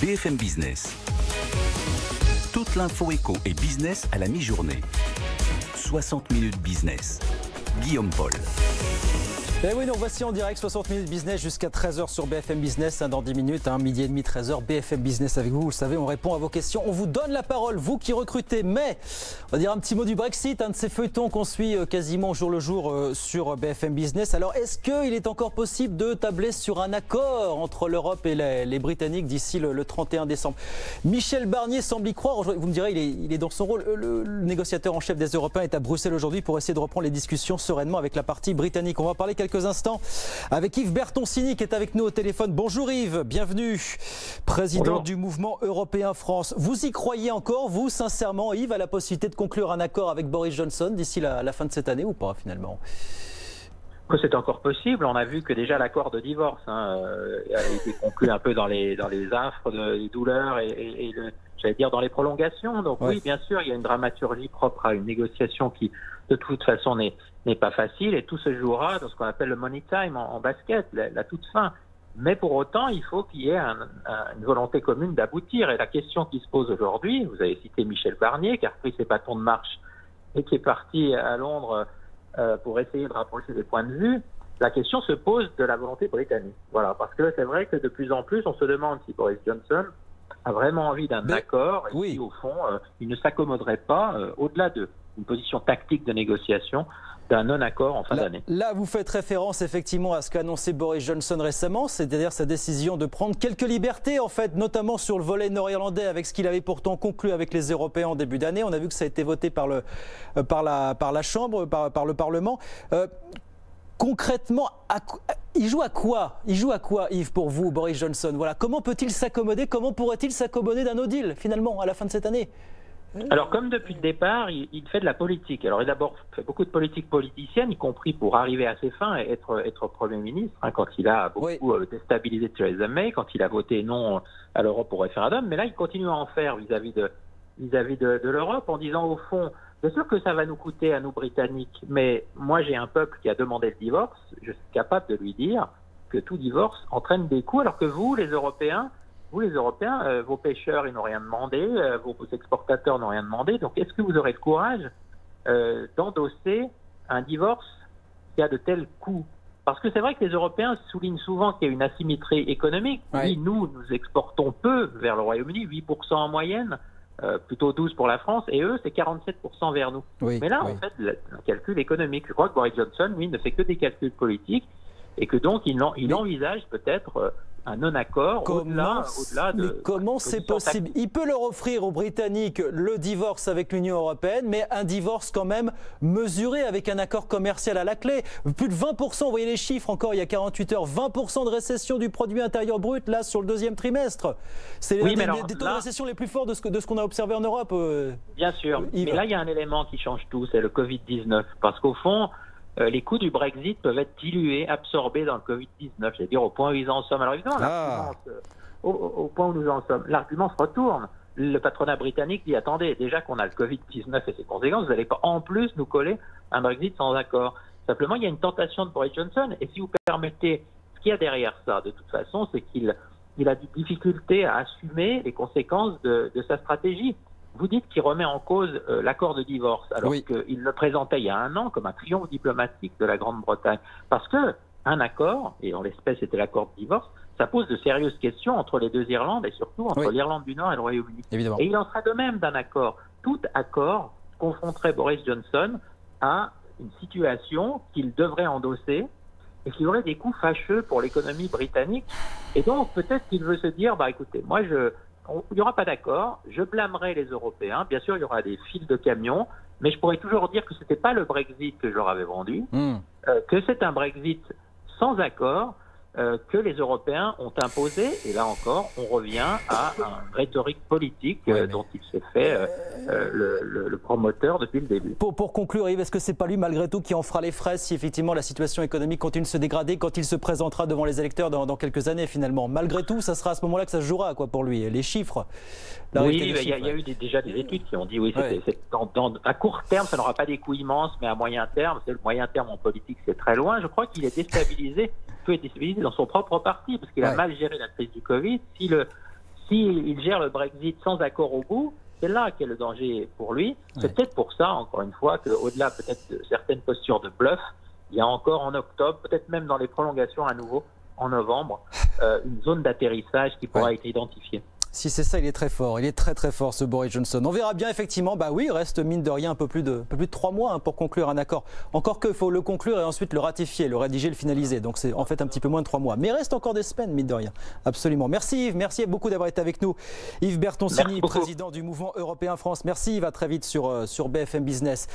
BFM Business. Toute l'info éco et business à la mi-journée. 60 minutes business. Guillaume Paul. Et oui, donc voici en direct 60 minutes business jusqu'à 13h sur BFM Business, dans 10 minutes, midi et demi, 13h, BFM Business avec vous. Vous le savez, on répond à vos questions, on vous donne la parole, vous qui recrutez. Mais on va dire un petit mot du Brexit, un de ces feuilletons qu'on suit quasiment jour le jour sur BFM Business. Alors, est-ce qu'il est encore possible de tabler sur un accord entre l'Europe et les Britanniques d'ici le 31 décembre? Michel Barnier semble y croire. Vous me direz, il est dans son rôle. Le négociateur en chef des Européens est à Bruxelles aujourd'hui pour essayer de reprendre les discussions sereinement avec la partie britannique. On va parler quelques instants avec Yves Bertoncini qui est avec nous au téléphone. Bonjour Yves, bienvenue, président du mouvement européen France. Vous y croyez encore, vous, sincèrement, Yves, à la possibilité de conclure un accord avec Boris Johnson d'ici la fin de cette année ou pas finalement? C'est encore possible. On a vu que déjà l'accord de divorce a été conclu un peu dans les affres, les douleurs et j'allais dire dans les prolongations. Donc oui, bien sûr, il y a une dramaturgie propre à une négociation qui, de toute façon, n'est pas facile et tout se jouera dans ce qu'on appelle le money time en basket, la toute fin. Mais pour autant, il faut qu'il y ait une volonté commune d'aboutir. Et la question qui se pose aujourd'hui, vous avez cité Michel Barnier qui a repris ses bâtons de marche et qui est parti à Londres pour essayer de rapprocher des points de vue. La question se pose de la volonté britannique. Voilà, parce que c'est vrai que de plus en plus, on se demande si Boris Johnson a vraiment envie d'un accord et si, au fond, il ne s'accommoderait pas, au-delà d'une position tactique de négociation, d'un non-accord en fin d'année. Là, vous faites référence effectivement à ce qu'a annoncé Boris Johnson récemment, c'est-à-dire sa décision de prendre quelques libertés, en fait, notamment sur le volet nord-irlandais, avec ce qu'il avait pourtant conclu avec les Européens en début d'année. On a vu que ça a été voté par la Chambre, par le Parlement. Concrètement, il joue à quoi, Yves, pour vous, Boris Johnson? Voilà, comment peut-il s'accommoder? Comment pourrait-il s'accommoder d'un no deal, finalement, à la fin de cette année? Alors, comme depuis le départ, il fait de la politique. Alors, il a d'abord fait beaucoup de politique politicienne, y compris pour arriver à ses fins et être Premier ministre, quand il a beaucoup déstabilisé Theresa May, quand il a voté non à l'Europe au référendum. Mais là, il continue à en faire vis-à-vis de l'Europe en disant, au fond, bien sûr que ça va nous coûter à nous Britanniques, mais moi j'ai un peuple qui a demandé le divorce, je suis capable de lui dire que tout divorce entraîne des coûts, alors que vous les Européens, vos pêcheurs ils n'ont rien demandé, vos exportateurs n'ont rien demandé, donc est-ce que vous aurez le courage d'endosser un divorce qui a de tels coûts? Parce que c'est vrai que les Européens soulignent souvent qu'il y a une asymétrie économique. Oui, nous exportons peu vers le Royaume-Uni, 8% en moyenne, plutôt 12 pour la France, et eux, c'est 47% vers nous. Mais là, en fait, un calcul économique. Je crois que Boris Johnson, lui, ne fait que des calculs politiques, et que donc, il envisage peut-être un non-accord au-delà de... Mais comment c'est possible? Il peut leur offrir aux Britanniques le divorce avec l'Union européenne, mais un divorce quand même mesuré avec un accord commercial à la clé. Plus de 20%, vous voyez les chiffres encore il y a 48 heures, 20% de récession du produit intérieur brut, là, sur le deuxième trimestre. C'est des taux de récession les plus forts de ce qu'on a observé en Europe. Bien sûr, mais là, il y a un élément qui change tout, c'est le Covid-19. Parce qu'au fond, les coûts du Brexit peuvent être dilués, absorbés dans le Covid-19, c'est-à-dire au point où ils en sommes. Alors évidemment, au point où nous en sommes, l'argument se retourne. Le patronat britannique dit, attendez, déjà qu'on a le Covid-19 et ses conséquences, vous n'allez pas en plus nous coller un Brexit sans accord. Simplement, il y a une tentation de Boris Johnson, et si vous permettez, ce qu'il y a derrière ça, de toute façon, c'est qu'il a des difficultés à assumer les conséquences de sa stratégie. Vous dites qu'il remet en cause l'accord de divorce, alors qu'il le présentait il y a un an comme un triomphe diplomatique de la Grande-Bretagne. Parce que un accord, et en l'espèce c'était l'accord de divorce, ça pose de sérieuses questions entre les deux Irlandes et surtout entre l'Irlande du Nord et le Royaume-Uni. Et il en sera de même d'un accord. Tout accord confronterait Boris Johnson à une situation qu'il devrait endosser et qui aurait des coûts fâcheux pour l'économie britannique. Et donc peut-être qu'il veut se dire, écoutez, moi il n'y aura pas d'accord, je blâmerai les Européens, bien sûr il y aura des files de camions, mais je pourrais toujours dire que ce n'était pas le Brexit que je leur avais vendu, que c'est un Brexit sans accord, que les Européens ont imposé, et là encore, on revient à une rhétorique politique dont il s'est fait le promoteur depuis le début. Pour conclure, Yves, est-ce que c'est pas lui, malgré tout, qui en fera les frais si effectivement la situation économique continue de se dégrader quand il se présentera devant les électeurs dans quelques années, finalement? Malgré tout, ça sera à ce moment-là que ça se jouera, pour lui, les chiffres. Oui, il y a eu déjà des études qui ont dit, à court terme, ça n'aura pas des coûts immenses, mais à moyen terme, le moyen terme en politique, c'est très loin. Je crois qu'il est déstabilisé, peut être déstabilisé dans son propre parti, parce qu'il a mal géré la crise du Covid. s'il gère le Brexit sans accord au bout, c'est là qu'est le danger pour lui. C'est peut-être pour ça, encore une fois, qu'au-delà peut-être de certaines postures de bluff, il y a encore en octobre, peut-être même dans les prolongations à nouveau en novembre, une zone d'atterrissage qui pourra être identifiée. Si c'est ça, il est très fort. Il est très très fort, ce Boris Johnson. On verra bien, effectivement. Bah oui, il reste mine de rien un peu plus de 3 mois pour conclure un accord. Encore qu'il faut le conclure et ensuite le ratifier, le rédiger, le finaliser. Donc c'est en fait un petit peu moins de 3 mois. Mais il reste encore des semaines, mine de rien. Absolument. Merci Yves. Merci beaucoup d'avoir été avec nous. Yves Bertoncini, président du mouvement européen France. Merci Yves. À très vite sur BFM Business.